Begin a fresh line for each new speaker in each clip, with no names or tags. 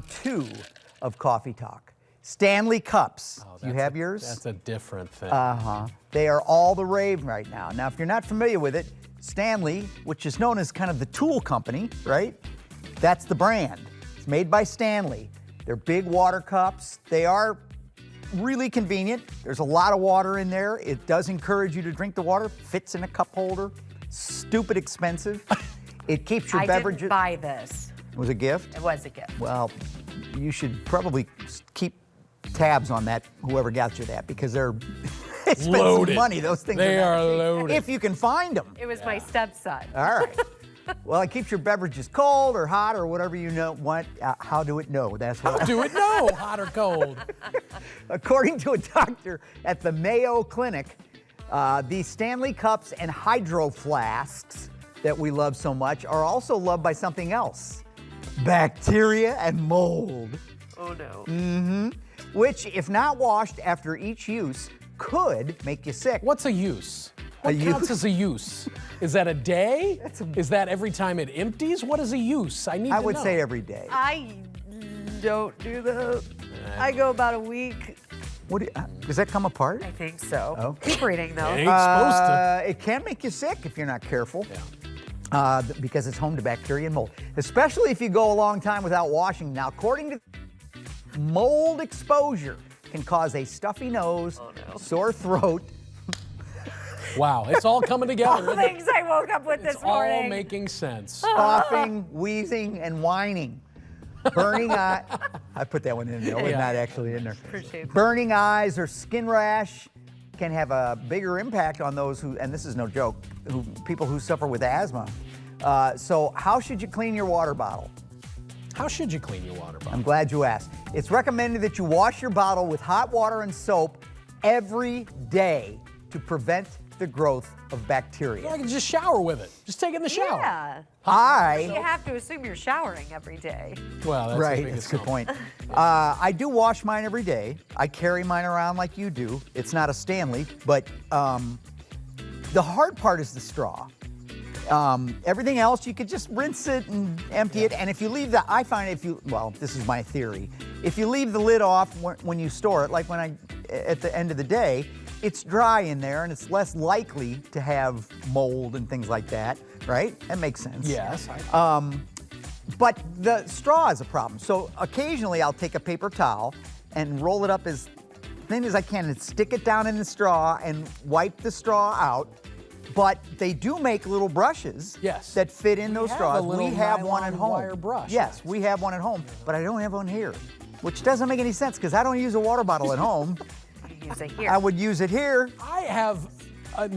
2 of Coffee Talk. Stanley Cups.
Oh,
You have yours?
That's a different thing.
They are all the rave right now. Now, if you're not familiar with it, Stanley, which is known as kind of the tool company, right? That's the brand. It's made by Stanley. They're big water cups. They are really convenient. There's a lot of water in there. It does encourage you to drink the water. Fits in a cup holder. Stupid expensive. It keeps your
I
beverages.
didn't buy this.
It was a gift?
It was a gift.
Well, you should probably keep tabs on that, whoever got you that, because they're they spend
Loaded.
some money. Those things
They
are
are loaded.
if you can find them.
It was my stepson.
All right. Well, it keeps your beverages cold or hot or whatever you know. What? How do it know? That's what.
Do it no, hot or cold.
According to a doctor at the Mayo Clinic, these Stanley Cups and Hydro Flasks that we love so much are also loved by something else: bacteria and mold.
Oh no.
Which, if not washed after each use, could make you sick.
What's a use? What
A
counts
use?
as a use? Is that a day? Is that every time it empties? What is a use? I need to know.
I would say every day.
I don't do that. I go about a week.
What do does that come apart?
I think so.
Okay.
Keep reading though.
It ain't supposed to.
It can make you sick if you're not careful.
Yeah.
Because it's home to bacteria and mold, especially if you go a long time without washing. Now, according to mold exposure can cause a stuffy nose, sore throat.
Wow, it's all coming together. isn't it?
Things I woke up with this
It's all
morning.
making sense.
Coughing, wheezing, and whining. Burning eye. I put that one in there. It was
Yeah.
not actually in there.
Appreciate that.
Burning eyes or skin rash can have a bigger impact on those who, and this is no joke, people who suffer with asthma. So how should you clean your water bottle?
How should you clean your water bottle?
I'm glad you asked. It's recommended that you wash your bottle with hot water and soap every day to prevent the growth of bacteria.
I can just shower with it. Just take it in the shower.
Yeah. You have to assume you're showering every day.
Well, that's
Right,
a big
that's a good
assumption.
point. I do wash mine every day. I carry mine around like you do. It's not a Stanley, but the hard part is the straw. Everything else, you could just rinse it and empty it. And if you leave the, I find if you, well, this is my theory. If you leave the lid off when you store it, like at the end of the day, it's dry in there and it's less likely to have mold and things like that, right? That makes sense.
Yes.
But the straw is a problem. So occasionally I'll take a paper towel and roll it up as thin as I can and stick it down in the straw and wipe the straw out. But they do make little brushes
Yes.
that fit in those
have
straws.
a little
We have one at
nylon
home.
wire brush,
Yes,
yes.
we have one at home, but I don't have one here, which doesn't make any sense because I don't use a water bottle at home.
You use it here.
I would use it here.
I have a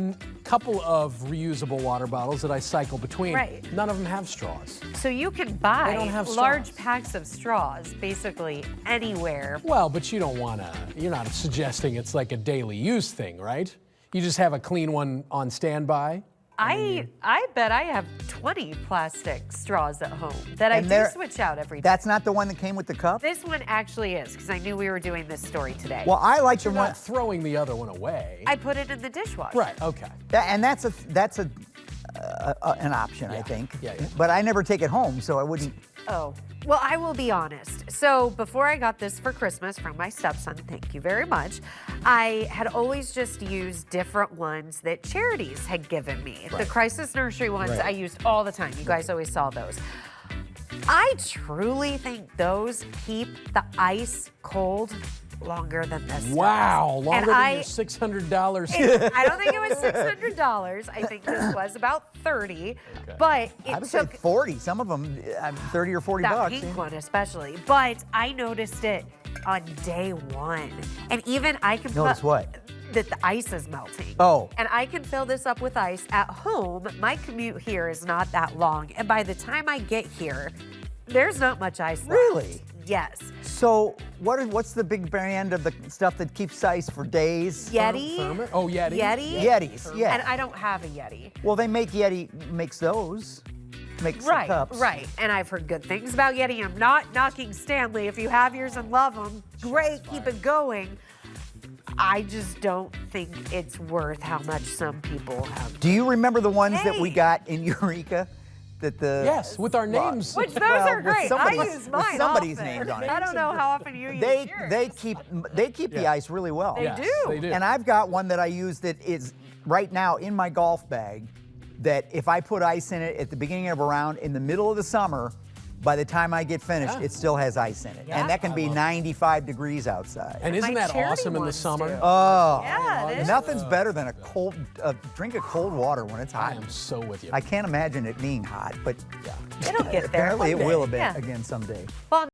couple of reusable water bottles that I cycle between.
Right.
None of them have straws.
So you can
They
buy
don't have
large
straws.
packs of straws basically anywhere.
Well, but you don't want to, you're not suggesting it's like a daily use thing, right? You just have a clean one on standby.
I bet I have 20 plastic straws at home that I
And
do
they're-
switch out every day.
That's not the one that came with the cup?
This one actually is, because I knew we were doing this story today.
Well, I like the
You're
one.
not throwing the other one away.
I put it in the dishwasher.
Right, okay.
And that's an option, I
Yeah.
think.
Yeah.
But I never take it home, so I wouldn't.
Oh, well, I will be honest. So before I got this for Christmas from my stepson, thank you very much, I had always just used different ones that charities had given me. The Crisis Nursery ones
Right.
I used all the time. You guys always saw those. I truly think those keep the ice cold longer than this.
Wow,
does.
longer
And
than your $600.
I don't think it was $600. I think this was about 30, but
I
it
would say
took
40. Some of them, 30 or 40
that
bucks.
pink one especially. But I noticed it on day one, and even I can
Notice what?
that the ice is melting.
Oh.
And I can fill this up with ice at home. My commute here is not that long, and by the time I get here, there's not much ice left.
Really?
Yes.
So what's the big brand of the stuff that keeps ice for days?
Yeti.
Thermos? Oh, Yeti.
Yeti.
Yetis, yeah.
And I don't have a Yeti.
Well, they make Yeti makes those. Makes the
Right,
cups.
right. And I've heard good things about Yeti. I'm not knocking Stanley. If you have yours and love them, great, keep it going. I just don't think it's worth how much some people have.
Do you remember the ones that we
Hey.
got in Eureka? that the
Yes, with our names.
Which those
Well,
are
with
great. I
somebody's-
use
with
mine
somebody's
often.
names on it.
I don't know how often you use
they
yours.
keep the ice really well.
They
Yes,
do.
They do.
And I've got one that I use that is right now in my golf bag, that if I put ice in it at the beginning of a round in the middle of the summer, by the time I get finished,
Yeah.
it still has ice in it.
Yeah.
And that can be 95 degrees outside.
and isn't
my
that
charity
awesome in the
ones
summer?
do.
Oh,
Yeah, it is.
nothing's better than a drink of cold water when it's
I
hot.
am so with you.
I can't imagine it being hot, but yeah.
It'll get there.
Apparently it
one
will
day.
a bit
Yeah.
again someday.
Well,